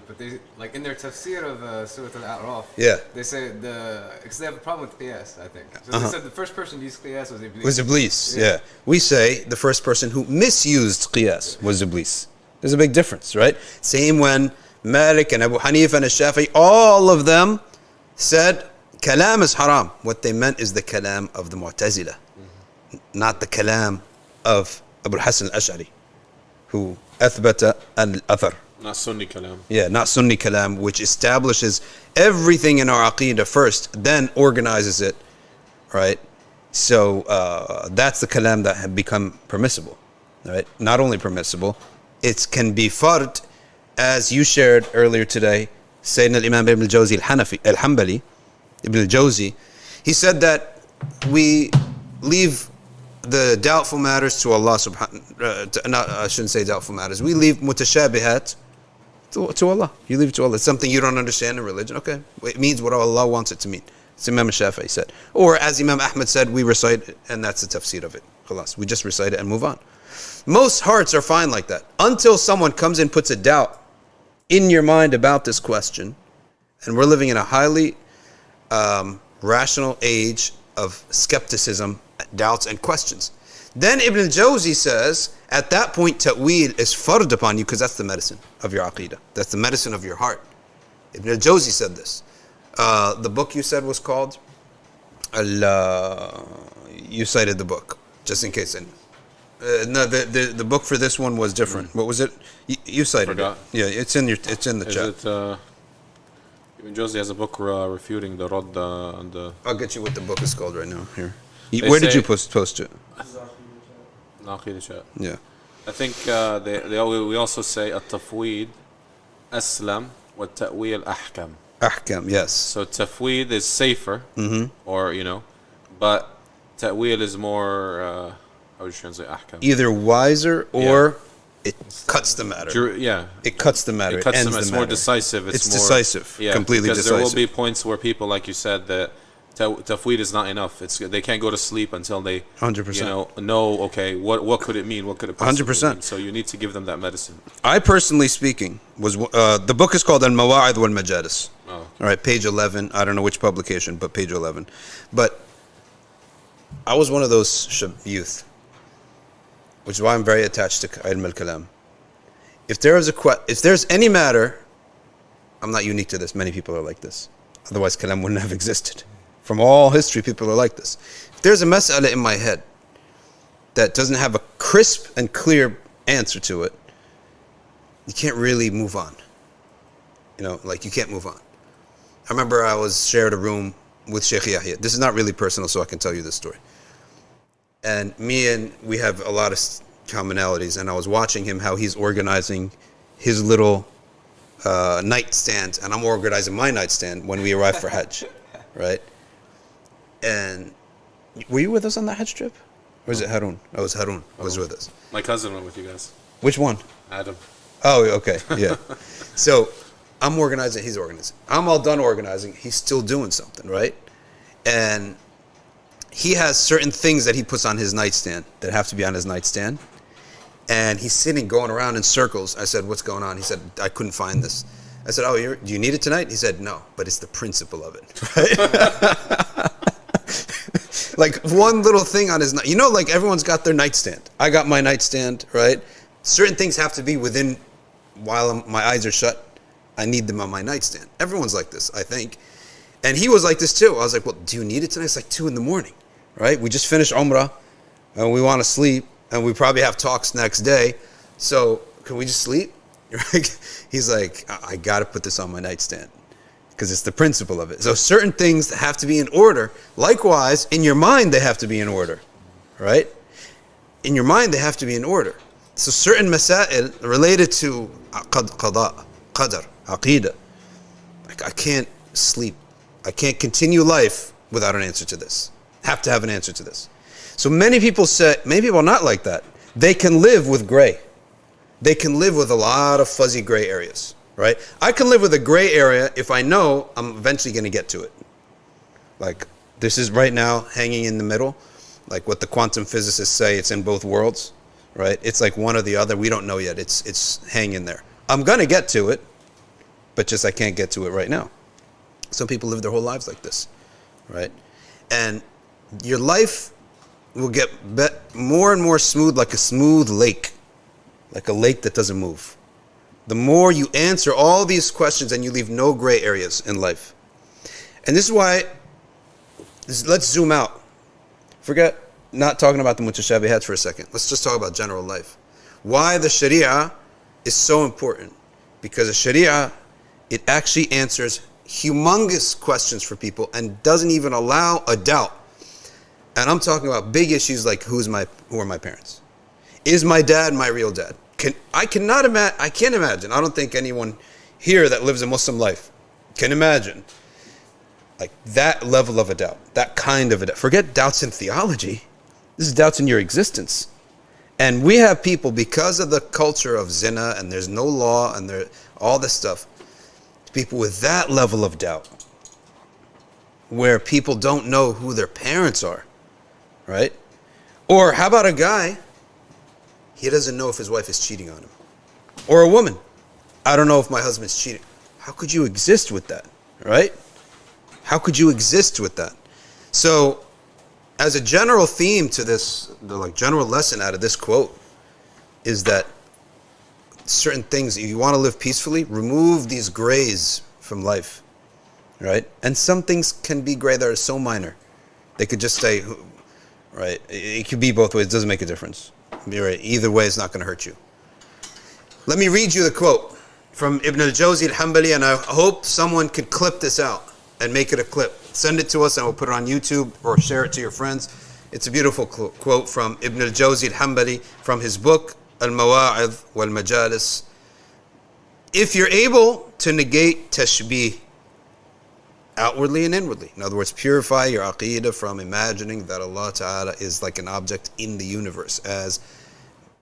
but they like in their tafsir of Surah Al-A'raf. Yeah. They say because they have a problem with qiyas, I think. So they said the first person to use qiyas was Iblis. Was Iblis, yeah. We say the first person who misused qiyas was Iblis. There's a big difference, right? Same when Malik and Abu Hanifa and Shafi'i, all of them said Kalaam is haram. What they meant is the Kalaam of the Mu'tazila, not the Kalaam of Abu Hassan al-Ash'ari, who أثبت الأثر. Not Sunni Kalaam. Yeah, not Sunni Kalaam, which establishes everything in our Aqeedah first, then organizes it, right? So that's the Kalaam that had become permissible, right? Not only permissible, it can be fard, as you shared earlier today. Sayyidina al-Imam Ibn al-Jawzi al-Hanbali, Ibn al-Jawzi, he said that we leave the doubtful matters to Allah subhanahu I shouldn't say doubtful matters. We leave mutashabihat to Allah. You leave it to Allah. It's something you don't understand in religion. Okay. It means what Allah wants it to mean. As Imam Shafi'i said. Or as Imam Ahmad said, we recite it, and that's the tafsir of it. Khalas. We just recite it and move on. Most hearts are fine like that. Until someone comes and puts a doubt in your mind about this question. And we're living in a highly rational age of skepticism, doubts, and questions. Then Ibn al-Jawzi says, at that point, ta'weel is fard upon you because that's the medicine of your aqeedah. That's the medicine of your heart. Ibn al-Jawzi said this. The book you said was called? You cited the book, just in case. No, the book for this one was different. What was it? You cited it. Yeah, it's in the chat. Ibn Jawzi has a book refuting the Radd and the... I'll get you what the book is called right now. Here. Where did you post it? Naqid chat. Yeah. I think we also say at-tafweed aslam wa ta'weel ahkam. Ahkam, yes. So tafweed is safer, or but ta'weel is more. How would you translate ahkam? Either wiser or it cuts the matter. It cuts the matter. It ends the matter. It's more decisive. It's more decisive. Yeah, completely because decisive. There will be points where people, like you said, that tafweed is not enough. They can't go to sleep until they 100% know. Okay, what could it mean? What could it possibly 100%. mean? So you need to give them that medicine. I personally speaking was the book is called Al-Mawa'id wal-Majalis. Oh. All right, page 11. I don't know which publication, but page 11. But I was one of those youth, which is why I'm very attached to Ilm al-Kalam. If there's any matter, I'm not unique to this. Many people are like this. Otherwise, Kalam wouldn't have existed. From all history, people are like this. If there's a mas'ala in my head that doesn't have a crisp and clear answer to it, you can't really move on. You can't move on. I remember I shared a room with Sheikh Yahya. This is not really personal, so I can tell you this story. And we have a lot of commonalities, and I was watching him, how he's organizing his little nightstand, and I'm organizing my nightstand when we arrive for Hajj, right? And were you with us on that Hajj trip? Or was it Harun? I was Harun. I was with us. My cousin went with you guys. Which one? Adam. Oh, okay, yeah. So I'm organizing, he's organizing. I'm all done organizing, he's still doing something, right? And he has certain things that he puts on his nightstand that have to be on his nightstand. And he's sitting, going around in circles. I said, what's going on? He said, I couldn't find this. I said, do you need it tonight? He said, no, but it's the principle of it, right? Like one little thing on his like everyone's got their nightstand. I got my nightstand, right? Certain things have to be within, while my eyes are shut, I need them on my nightstand. Everyone's like this, I think. And he was like this too. I was like, well, do you need it tonight? It's like 2 a.m, right? We just finished Umrah, and we want to sleep, and we probably have talks next day. So can we just sleep? He's like, I got to put this on my nightstand because it's the principle of it. So certain things have to be in order. Likewise, in your mind, they have to be in order, right? In your mind, they have to be in order. So certain masail related to qada, qadar, aqeedah. Like I can't sleep. I can't continue life without an answer to this. Have to have an answer to this. So many people not like that. They can live with gray. They can live with a lot of fuzzy gray areas, right? I can live with a gray area if I know I'm eventually going to get to it. Like this is right now hanging in the middle, like what the quantum physicists say, it's in both worlds, right? It's like one or the other. We don't know yet. It's hanging there. I'm going to get to it, but just I can't get to it right now. Some people live their whole lives like this, right? And your life will get more and more smooth, like a smooth lake, like a lake that doesn't move. The more you answer all these questions and you leave no gray areas in life. And this is why, let's zoom out. Forget not talking about the mutashabihats for a second. Let's just talk about general life. Why the Sharia is so important. Because the Sharia, it actually answers humongous questions for people and doesn't even allow a doubt. And I'm talking about big issues like who are my parents? Is my dad my real dad? I can't imagine. I don't think anyone here that lives a Muslim life can imagine like that level of a doubt, that kind of a doubt. Forget doubts in theology. This is doubts in your existence. And we have people, because of the culture of zina and there's no law and all this stuff, people with that level of doubt where people don't know who their parents are, right? Or how about a guy, he doesn't know if his wife is cheating on him. Or a woman, I don't know if my husband's cheating. How could you exist with that, right? How could you exist with that? So, as a general theme to this, the general lesson out of this quote is that certain things, if you want to live peacefully, remove these grays from life, right? And some things can be gray that are so minor. They could just stay, right? It could be both ways. It doesn't make a difference. You're right. Either way, it's not going to hurt you. Let me read you the quote from Ibn al-Jawzi al-Hanbali, and I hope someone could clip this out and make it a clip. Send it to us and we'll put it on YouTube or share it to your friends. It's a beautiful quote from Ibn al-Jawzi al-Hanbali from his book, Al-Mawa'idh wal-Majalis. If you're able to negate tashbih outwardly and inwardly, in other words, purify your aqeedah from imagining that Allah Ta'ala is like an object in the universe, as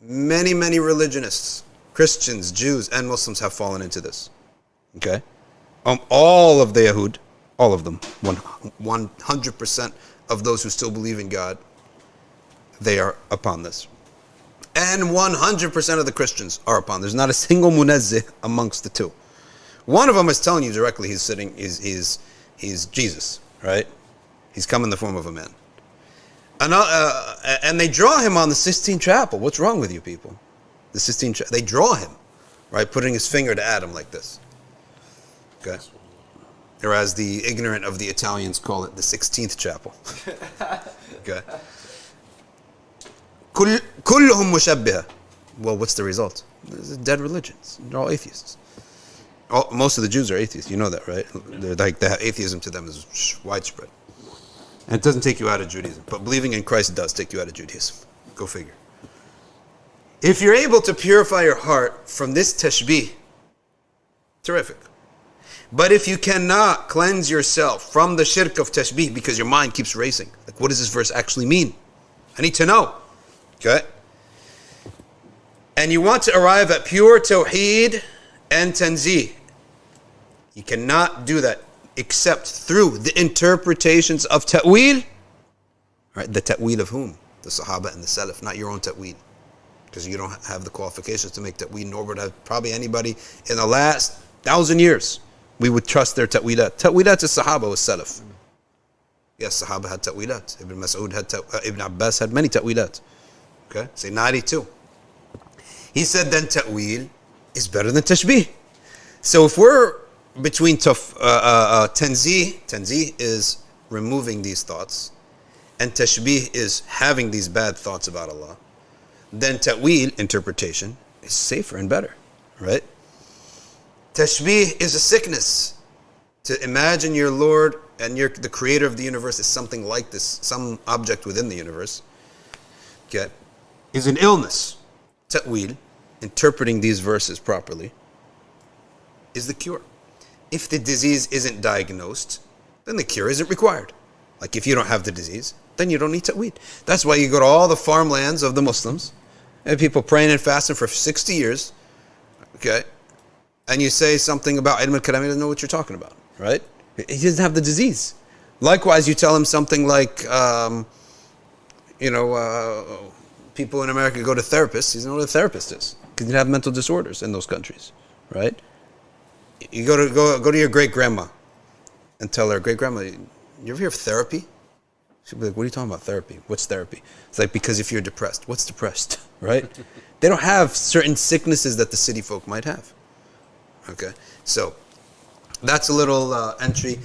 many religionists, Christians, Jews, and Muslims have fallen into this. Okay? All of the Yahud, all of them, 100% of those who still believe in God, they are upon this. And 100% of the Christians are upon. There's not a single munazzih amongst the two. One of them is telling you directly he's Jesus, right? He's come in the form of a man. And they draw him on the Sistine Chapel. What's wrong with you people? The Sistine Chapel. They draw him, right? Putting his finger to Adam like this. Okay? Or as the ignorant of the Italians call it, the 16th Chapel. Okay? كلهم مشبهة. Well, what's the result? It's a dead religion. They're all atheists. Most of the Jews are atheists. You know that, right? They're like atheism to them is widespread. And it doesn't take you out of Judaism. But believing in Christ does take you out of Judaism. Go figure. If you're able to purify your heart from this tashbih, terrific. But if you cannot cleanse yourself from the shirk of tashbih because your mind keeps racing, like what does this verse actually mean? I need to know. Okay? And you want to arrive at pure tawheed and tanzih, you cannot do that except through the interpretations of ta'wil. Right? The ta'wil of whom? The Sahaba and the Salaf, not your own ta'wil. Because you don't have the qualifications to make ta'wil, nor would have probably anybody in the last 1,000 years. We would trust their ta'wilat. Ta'wilat is Sahaba was Salaf. Yes, Sahaba had ta'wilat. Ibn Mas'ud had Ibn Abbas had many ta'wilat. Okay? Say 92. He said then ta'wil is better than tashbih. So if we're between tanzih is removing these thoughts, and tashbih is having these bad thoughts about Allah, then ta'wil, interpretation, is safer and better, right? Tashbih is a sickness. To imagine your Lord and the creator of the universe is something like this, some object within the universe, okay, is an illness. Ta'wil, interpreting these verses properly, is the cure. If the disease isn't diagnosed, then the cure isn't required. Like if you don't have the disease, then you don't need ta'wil. That's why you go to all the farmlands of the Muslims, and people praying and fasting for 60 years, okay, and you say something about ilm al-kalam, he doesn't know what you're talking about, right? He doesn't have the disease. Likewise, you tell him something like, people in America go to therapists. He doesn't know what a therapist is because they have mental disorders in those countries, right? You go to your great grandma and tell her, great grandma, you ever hear of therapy? She'll be like, what are you talking about, therapy? What's therapy? It's like, because if you're depressed, what's depressed, right? They don't have certain sicknesses that the city folk might have. Okay, so that's a little entry.